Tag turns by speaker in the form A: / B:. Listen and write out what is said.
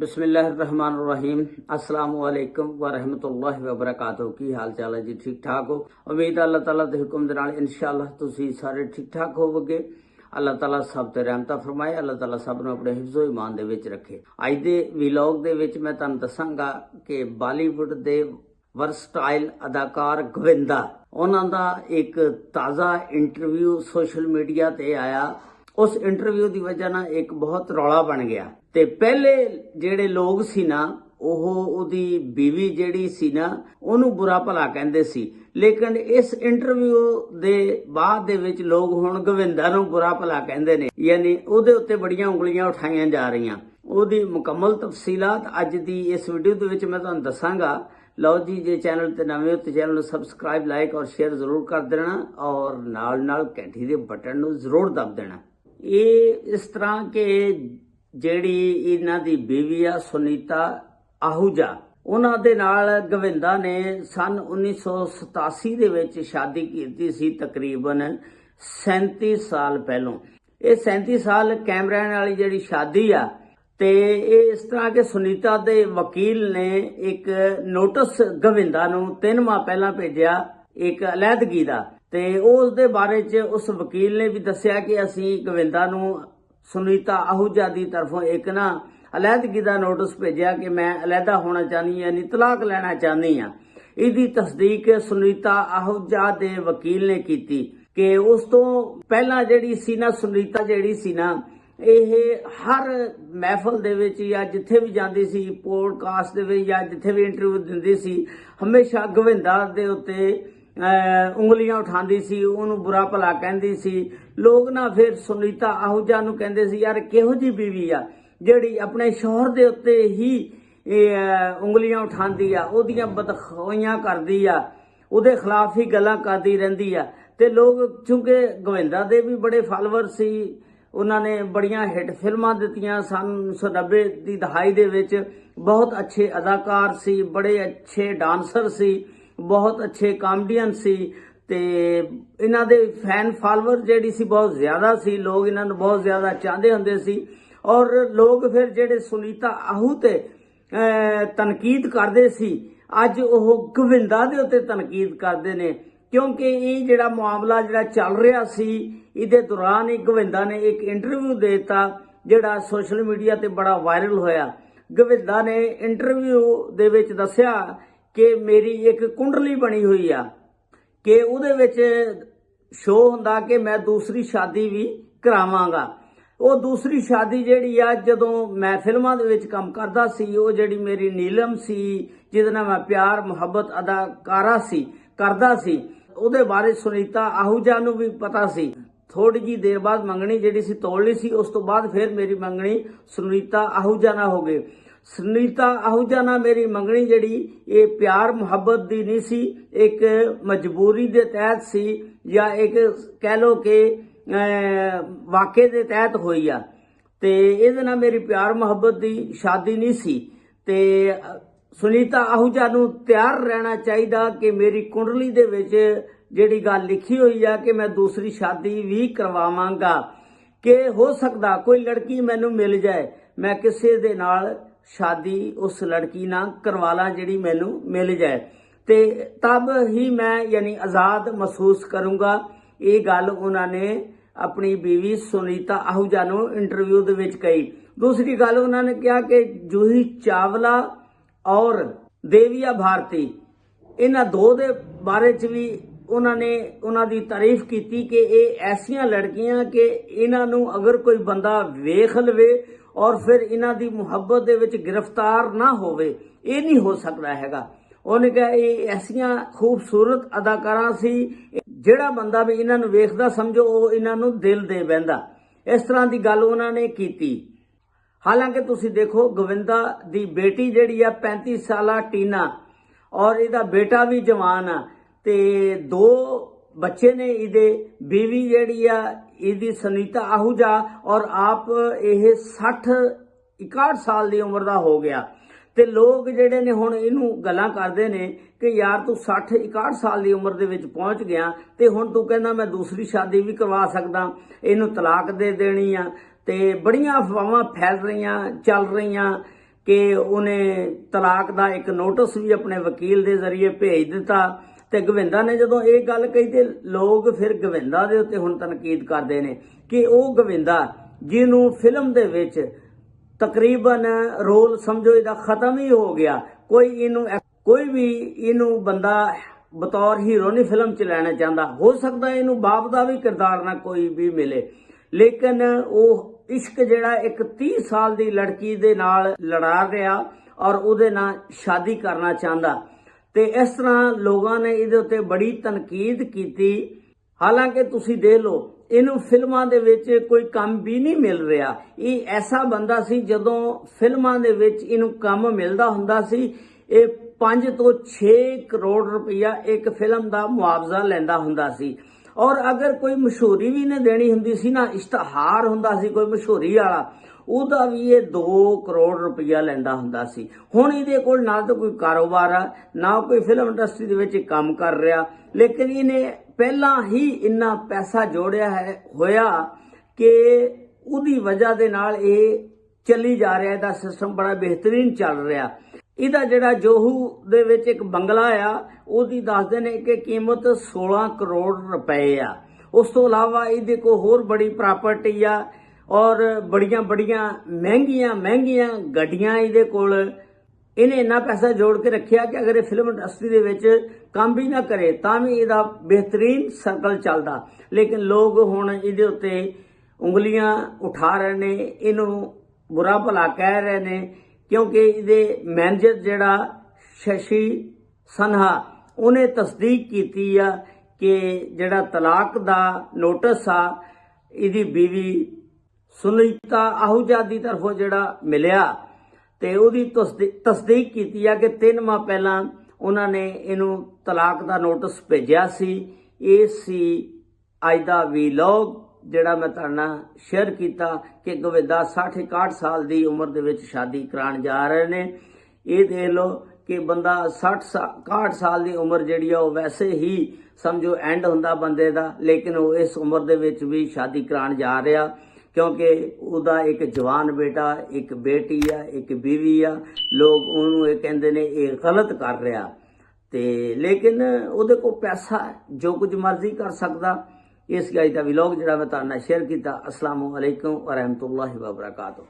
A: बिस्मिल्लाहिर्रहमानिर्रहीम। अस्सलाम वालेकुम व रहमतुल्लाहि व बरकातहू। की हाल चाल है जी? ठीक ठाक हो? उम्मीद है अल्लाह ताला दे हुक्म दे नाल इंशाअल्लाह तुसी सारे ठीक ठाक होवोगे। अल्लाह ताला सब ते रहमत फरमाए। अल्लाह ताला सब नूं अपने हिफ्ज़ो ईमान दे विच रखे। अज दे वीलॉग दे विच मैं तुहानूं दसांगा कि बॉलीवुड दे वर्सटाइल अदाकार गोविंदा उन्हां दा एक ताज़ा इंटरव्यू सोशल मीडिया ते आया। उस इंटरव्यू की वजह ना एक बहुत रौला बन गया। ते पहले जेड़े लोग सी ना ओदी बीवी जेड़ी सी ना ओनू बुरा भला कहंदे सी, लेकिन इस इंटरव्यू दे बाद दे विच लोग हुण गोविंदा नू बुरा भला कहंदे ने, यानी ओदे उत्ते बड़ियां उंगलियां उठाईयां जा रहीआं। ओदी मुकम्मल तफसीलात अज दी इस वीडियो दे विच मैं तुहानूं दसांगा। लो जी, जे चैनल ते नवे हो तो चैनल नूं सबसक्राइब लाइक और शेयर जरूर कर देना और नाल नाल घंटी दे बटन नूं जरूर दब देना। ये इस तरह के ਜਿਹੜੀ ਇਹਨਾਂ ਦੀ बीवी आ सुनीता आहूजा, ਉਹਨਾਂ ਦੇ ਨਾਲ ਗੋਵਿੰਦਾ ਨੇ सन 1987 ਦੇ ਵਿੱਚ शादी ਕੀਤੀ ਸੀ, तकरीबन 37 साल ਪਹਿਲੋਂ। ਇਹ 37 साल कैमरैन वाली ਜਿਹੜੀ शादी आ ਤੇ ਇਹ ਇਸ ਤਰ੍ਹਾਂ ਕਿ ਸੁਨੀਤਾ ਦੇ ਵਕੀਲ ਨੇ ਇੱਕ ਨੋਟਿਸ ਗੋਵਿੰਦਾ ਨੂੰ 3 ਮਾਹ ਪਹਿਲਾਂ ਭੇਜਿਆ ਇੱਕ ਅਲੈਹਦਗੀ ਦਾ, ਤੇ ਉਸ ਦੇ ਬਾਰੇ ਚ ਉਸ ਵਕੀਲ ਨੇ ਵੀ ਦੱਸਿਆ ਕਿ ਅਸੀਂ ਗੋਵਿੰਦਾ ਨੂੰ सुनीता आहूजा की तरफों एक ना अलहदगी का नोटिस भेजा कि मैं अलहदा होना चाहनी, यानी तलाक लेना चाहनी हाँ। इसकी तस्दीक सुनीता आहूजा के वकील ने की कि उस तो पहला जिहड़ी सी ना सुनीता जिहड़ी सी ना ਇਹ हर महफल दे विच या जिथे भी जाती सी, पॉडकास्ट दे विच या जिथे भी इंटरव्यू दिंदी सी, हमेशा गोविंदा दे उत्ते उंगलियां उठांदी सी, उन्होंने बुरा भला कहंदी सी। लोग ना फिर सुनीता आहूजा नूं कहंदे सी यार किहो जी बीवी आ जिहड़ी अपने शौहर दे उत्ते ही उंगलियां उठांदी आ, ओदियां बदखुआइयां करदी आ, ਉਹਦੇ खिलाफ ही गल्लां करदी रहिंदी आ। ते लोग चूंकि गोविंदा दे भी बड़े फॉलोअर सी, उन्होंने बड़ियां हिट फिल्मां दित्तियां सन 1990 की दहाई दे विच, बहुत अच्छे अदाकार सी, बड़े अच्छे डांसर सी, बहुत अच्छे कॉमेडियन सी, ते इन्हां दे फैन फॉलोअर जेहड़ी सी बहुत ज्यादा सी, लोग इन्हां नूं बहुत ज्यादा चाहते हुंदे सी। और लोग फिर जेहड़े सुनीता आहू ते तनकीद करदे सी, अज ओह गोविंदा दे उत्ते तनकीद करदे ने, क्योंकि ये जिहड़ा मामला जिहड़ा चल रहा सी इहदे दौरान ही गोविंदा ने एक इंटरव्यू देता जिहड़ा सोशल मीडिया ते बड़ा वायरल होया। गोविंदा ने इंटरव्यू दे विच दस्सिया कि मेरी एक कुंडली बनी हुई आ कि उहदे विच शो हुंदा कि मैं दूसरी शादी भी करावांगा। वो दूसरी शादी जिहड़ी आ जदों मैं फिल्मां दे विच काम करदा सी, वो जिहड़ी मेरी नीलम सी जिहदे नाल मैं प्यार मुहब्बत अदाकारा सी करदा सी, ਉਹਦੇ ਬਾਰੇ ਸੁਨੀਤਾ आहूजा ਨੂੰ भी पता सी। थोड़ी जी देर बाद मंगनी जिहड़ी सी तोड़ ली सी, उस तो बाद फिर मेरी मंगनी सुनीता आहूजा नाल हो गई। सुनीता आहूजा नाल मेरी मंगनी जिहड़ी ये प्यार मुहब्बत दी नहीं सी, एक मजबूरी दे तहत सी या एक कह लो कि वाक़े दे तहत होई आ, ते इहदे नाल मेरी प्यार मुहब्बत दी शादी नहीं सी। ते सुनीता आहूजा नूं तैयार रहना चाहिदा कि मेरी कुंडली दे विच जिहड़ी गल लिखी हुई है कि मैं दूसरी शादी भी करवावांगा, कि हो सकदा कोई लड़की मैनूं मिल जाए, मैं किसी दे नाल शादी उस लड़की नाल करवा ला जिहड़ी मैनूं मिल जाए, ते तब ही मैं यानी आज़ाद महसूस करूंगा। ये गल उन्होंने अपनी बीवी सुनीता आहूजा नूं इंटरव्यू दे विच कही। दूसरी गल उन्होंने कहा कि जूही चावला और देविया भारती, इन्हां दो दे बारे च भी उन्होंने उन्हां दी तारीफ की कि ये ऐसियां लड़कियां कि इन्हां नूं अगर कोई बंदा वेख लवे और फिर इन्हां दी मुहब्बत दे विच गिरफ्तार ना होवे, ये नहीं हो सकता हैगा। उन्हें कहा ये ऐसियां खूबसूरत अदाकारां सी, जिहड़ा बंदा भी इन्हां नूं वेखदा समझो वो इन्हां नूं दिल दे बहिंदा। इस तरह की गल उन्होंने की। हालांकि तुसी देखो गोविंदा दी बेटी जिहड़ी आ 35 साला टीना, और इहदा बेटा भी जवान आ, ते 2 बच्चे ने इहदे। बीवी जिहड़ी आ इहदी सुनीता आहूजा, और आप यह 60-61 साल की उम्र का हो गया। ते लोग जिहड़े ने हुण इहनूं गल्लां करदे ने कि यार तू 60-61 साल की उम्र दे विच पहुंच गया ते हुण तू कहंदा मैं दूसरी शादी भी करवा सकदा, इहनूं तलाक दे देनी आ। ते बड़ियां अफवाहां फैल रही चल रही ਕਿ ਉਹਨੇ ਤਲਾਕ ਦਾ ਇੱਕ ਨੋਟਿਸ ਵੀ ਆਪਣੇ ਵਕੀਲ ਦੇ ਜ਼ਰੀਏ ਭੇਜ ਦਿੱਤਾ। ਤੇ ਗੋਵਿੰਦਾ ਨੇ ਜਦੋਂ ਇਹ ਗੱਲ ਕਹੀ ਤੇ ਲੋਕ ਫਿਰ ਗੋਵਿੰਦਾ ਦੇ ਉੱਤੇ ਹੁਣ ਤਨਕੀਦ ਕਰਦੇ ਨੇ ਕਿ ਉਹ ਗੋਵਿੰਦਾ ਜਿਹਨੂੰ ਫਿਲਮ ਦੇ ਵਿੱਚ ਤਕਰੀਬਨ ਰੋਲ ਸਮਝੋ ਇਹਦਾ ਖਤਮ ਹੀ ਹੋ ਗਿਆ, ਕੋਈ ਵੀ ਇਹਨੂੰ ਬੰਦਾ ਬਤੌਰ ਹੀਰੋ ਨਹੀਂ ਫਿਲਮ 'ਚ ਲੈਣਾ ਚਾਹੁੰਦਾ। ਹੋ ਸਕਦਾ ਇਹਨੂੰ ਬਾਪ ਦਾ ਵੀ ਕਿਰਦਾਰ ਨਾ ਕੋਈ ਵੀ ਮਿਲੇ, ਲੇਕਿਨ ਉਹ ਇਸ਼ਕ ਜਿਹੜਾ ਇੱਕ 30 ਸਾਲ ਦੀ ਲੜਕੀ ਦੇ ਨਾਲ ਲੜਾ ਰਿਹਾ ਔਰ ਉਹਦੇ ਨਾਲ ਸ਼ਾਦੀ ਕਰਨਾ ਚਾਹੁੰਦਾ। ਤੇ ਇਸ ਤਰ੍ਹਾਂ ਲੋਕਾਂ ਨੇ ਇਹਦੇ ਉੱਤੇ ਬੜੀ ਤਨਕੀਦ ਕੀਤੀ। ਹਾਲਾਂਕਿ ਤੁਸੀਂ ਦੇਖ ਲਓ ਇਹਨੂੰ ਫਿਲਮਾਂ ਦੇ ਵਿੱਚ ਕੋਈ ਕੰਮ ਵੀ ਨਹੀਂ ਮਿਲ ਰਿਹਾ। ਇਹ ਐਸਾ ਬੰਦਾ ਸੀ ਜਦੋਂ ਫਿਲਮਾਂ ਦੇ ਵਿੱਚ ਇਹਨੂੰ ਕੰਮ ਮਿਲਦਾ ਹੁੰਦਾ ਸੀ ਇਹ 5 ਤੋਂ 6 ਕਰੋੜ ਰੁਪਈਆ ਇੱਕ ਫਿਲਮ ਦਾ ਮੁਆਵਜ਼ਾ ਲੈਂਦਾ ਹੁੰਦਾ ਸੀ। ਔਰ ਅਗਰ ਕੋਈ ਮਸ਼ਹੂਰੀ ਵੀ ਨੇ ਦੇਣੀ ਹੁੰਦੀ ਸੀ ਨਾ, ਇਸ਼ਤਿਹਾਰ ਹੁੰਦਾ ਸੀ ਕੋਈ ਮਸ਼ਹੂਰੀ ਵਾਲਾ, ਉਹਦਾ ਵੀ ਇਹ 2 ਕਰੋੜ ਰੁਪਈਆ ਲੈਂਦਾ ਹੁੰਦਾ ਸੀ। ਹੁਣ ਇਹਦੇ ਕੋਲ ਨਾ ਤਾਂ ਕੋਈ ਕਾਰੋਬਾਰ ਆ, ਨਾ ਕੋਈ ਫਿਲਮ ਇੰਡਸਟਰੀ ਦੇ ਵਿੱਚ ਕੰਮ ਕਰ ਰਿਹਾ, ਲੇਕਿਨ ਇਹਨੇ ਪਹਿਲਾਂ ਹੀ ਇੰਨਾ ਪੈਸਾ ਜੋੜਿਆ ਹੋਇਆ ਕਿ ਉਹਦੀ ਵਜ੍ਹਾ ਦੇ ਨਾਲ ਇਹ ਚੱਲੀ ਜਾ ਰਿਹਾ, ਇਹਦਾ ਸਿਸਟਮ ਬੜਾ ਬਿਹਤਰੀਨ ਚੱਲ ਰਿਹਾ। ਇਹਦਾ ਜਿਹੜਾ ਜੋਹੂ ਦੇ ਵਿੱਚ ਇੱਕ ਬੰਗਲਾ ਆ ਉਹਦੀ ਦੱਸਦੇ ਨੇ ਕਿ ਕੀਮਤ 16 ਕਰੋੜ ਰੁਪਏ ਆ। ਉਸ ਤੋਂ ਇਲਾਵਾ ਇਹਦੇ ਕੋਲ ਹੋਰ ਬੜੀ ਪ੍ਰਾਪਰਟੀ ਆ ਔਰ ਬੜੀਆਂ ਮਹਿੰਗੀਆਂ ਗੱਡੀਆਂ ਇਹਦੇ ਕੋਲ। ਇਹਨੇ ਇੰਨਾ ਪੈਸਾ ਜੋੜ ਕੇ ਰੱਖਿਆ ਕਿ ਅਗਰ ਇਹ ਫਿਲਮ ਇੰਡਸਟਰੀ ਦੇ ਵਿੱਚ ਕੰਮ ਵੀ ਨਾ ਕਰੇ ਤਾਂ ਵੀ ਇਹਦਾ ਬਿਹਤਰੀਨ ਸਰਕਲ ਚੱਲਦਾ। ਲੇਕਿਨ ਲੋਕ ਹੁਣ ਇਹਦੇ ਉੱਤੇ ਉਂਗਲੀਆਂ ਉਠਾ ਰਹੇ ਨੇ, ਇਹਨੂੰ ਬੁਰਾ ਭਲਾ ਕਹਿ ਰਹੇ ਨੇ, ਕਿਉਂਕਿ ਇਹਦੇ ਮੈਨੇਜਰ ਜਿਹੜਾ ਸ਼ਸ਼ੀ ਸਨਹਾ ਉਹਨੇ ਤਸਦੀਕ ਕੀਤੀ ਆ ਕਿ ਜਿਹੜਾ ਤਲਾਕ ਦਾ ਨੋਟਿਸ ਆ ਇਹਦੀ ਬੀਵੀ ਸੁਨੀਤਾ ਆਹੂਜਾ ਦੀ ਤਰਫੋਂ ਜਿਹੜਾ ਮਿਲਿਆ ਤੇ ਉਹਦੀ ਤਸਦੀਕ ਕੀਤੀ ਆ ਕਿ 3 ਮਾਹ ਪਹਿਲਾਂ ਉਹਨਾਂ ਨੇ ਇਹਨੂੰ ਤਲਾਕ ਦਾ ਨੋਟਿਸ ਭੇਜਿਆ ਸੀ। ਇਹ ਸੀ ਅੱਜ ਦਾ ਵੀਲੌਗ ਜਿਹੜਾ ਮੈਂ ਤੁਹਾਡੇ ਨਾਲ ਸ਼ੇਅਰ ਕੀਤਾ ਕਿ ਗੋਵਿੰਦਾ 60-61 ਸਾਲ ਦੀ ਉਮਰ ਦੇ ਵਿੱਚ ਸ਼ਾਦੀ ਕਰਾਉਣ ਜਾ ਰਹੇ ਨੇ। ਇਹ ਦੇਖ ਲਓ ਕਿ ਬੰਦਾ 60-61 ਸਾਲ ਦੀ ਉਮਰ ਜਿਹੜੀ ਆ ਉਹ ਵੈਸੇ ਹੀ ਸਮਝੋ ਐਂਡ ਹੁੰਦਾ ਬੰਦੇ ਦਾ, ਲੇਕਿਨ ਉਹ ਇਸ ਉਮਰ ਦੇ ਵਿੱਚ ਵੀ ਸ਼ਾਦੀ ਕਰਾਉਣ ਜਾ ਰਿਹਾ ਕਿਉਂਕਿ ਉਹਦਾ ਇੱਕ ਜਵਾਨ ਬੇਟਾ, ਇੱਕ ਬੇਟੀ ਆ, ਇੱਕ ਬੀਵੀ ਆ। ਲੋਕ ਉਹਨੂੰ ਇਹ ਕਹਿੰਦੇ ਨੇ ਇਹ ਗਲਤ ਕਰ ਰਿਹਾ ਤੇ ਲੇਕਿਨ ਉਹਦੇ ਕੋਲ ਪੈਸਾ ਜੋ ਕੁਝ ਮਰਜ਼ੀ ਕਰ ਸਕਦਾ। ਇਸ ਅੱਜ ਦਾ ਵਲੌਗ ਜਿਹੜਾ ਮੈਂ ਤੁਹਾਡੇ ਨਾਲ ਸ਼ੇਅਰ ਕੀਤਾ। ਅਸਲਾਮੁ ਅਲੈਕੁਮ ਵਰਹਿਮਤੁல்லாਹਿ ਵਬਰਕਾਤੁਹੂ।